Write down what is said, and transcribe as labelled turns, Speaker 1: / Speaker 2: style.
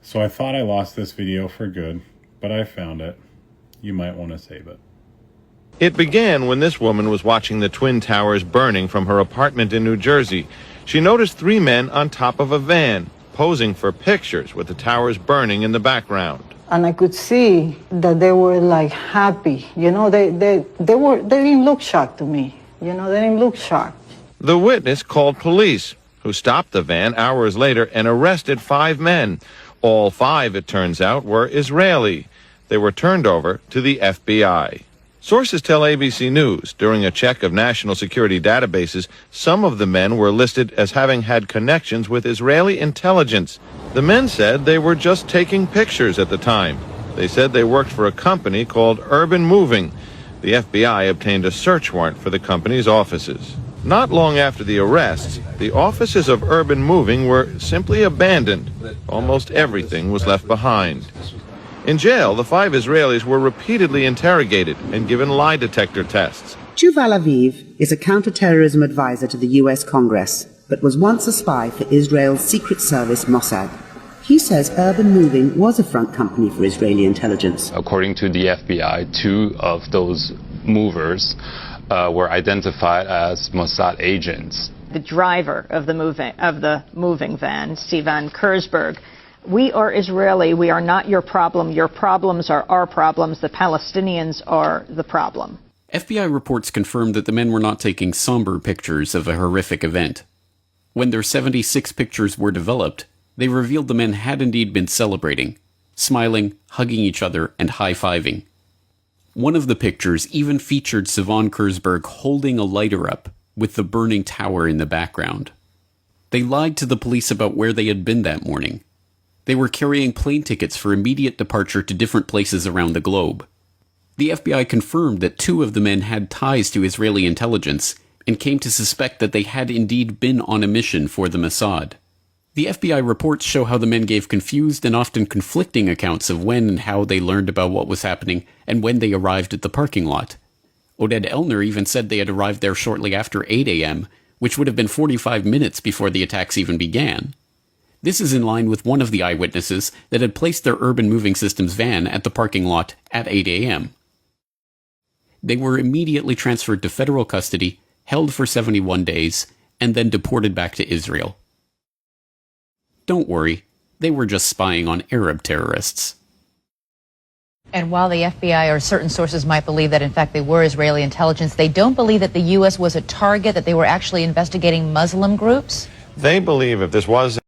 Speaker 1: So I thought I lost this video for good, but I found it. You might want to save it.
Speaker 2: It began when this woman was watching the Twin Towers burning from her apartment in New Jersey. She noticed three men on top of a van, posing for pictures with the towers burning in the background.
Speaker 3: And I could see that they were like happy. You know, they didn't look shocked to me. You know, they didn't look shocked.
Speaker 2: The witness called police, who stopped the van hours later and arrested 5 men. All 5, it turns out, were Israeli. They were turned over to the FBI. Sources tell ABC News during a check of national security databases, some of the men were listed as having had connections with Israeli intelligence. The men said they were just taking pictures at the time. They said they worked for a company called Urban Moving. The FBI obtained a search warrant for the company's offices. Not long after the arrests, the offices of Urban Moving were simply abandoned. Almost everything was left behind. In jail, the 5 Israelis were repeatedly interrogated and given lie detector tests.
Speaker 4: Yuval Aviv is a counterterrorism advisor to the U.S. Congress, but was once a spy for Israel's secret service Mossad. He says Urban Moving was a front company for Israeli intelligence.
Speaker 5: According to the FBI, 2 of those movers were identified as Mossad agents.
Speaker 6: The driver of the moving van, Sivan Kurzberg. We are Israeli. We are not your problem. Your problems are our problems. The Palestinians are the problem.
Speaker 7: FBI reports confirmed that the men were not taking somber pictures of a horrific event. When their 76 pictures were developed, they revealed the men had indeed been celebrating, smiling, hugging each other, and high-fiving. One of the pictures even featured Sivan Kurzberg holding a lighter up, with the burning tower in the background. They lied to the police about where they had been that morning. They were carrying plane tickets for immediate departure to different places around the globe. The FBI confirmed that 2 of the men had ties to Israeli intelligence and came to suspect that they had indeed been on a mission for the Mossad. The FBI reports show how the men gave confused and often conflicting accounts of when and how they learned about what was happening and when they arrived at the parking lot. Oded Elner even said they had arrived there shortly after 8 a.m., which would have been 45 minutes before the attacks even began. This is in line with one of the eyewitnesses that had placed their Urban Moving Systems van at the parking lot at 8 a.m. They were immediately transferred to federal custody, held for 71 days, and then deported back to Israel. Don't worry, they were just spying on Arab terrorists.
Speaker 8: And while the FBI or certain sources might believe that in fact they were Israeli intelligence, they don't believe that the U.S. was a target, that they were actually investigating Muslim groups?
Speaker 2: They believe if this was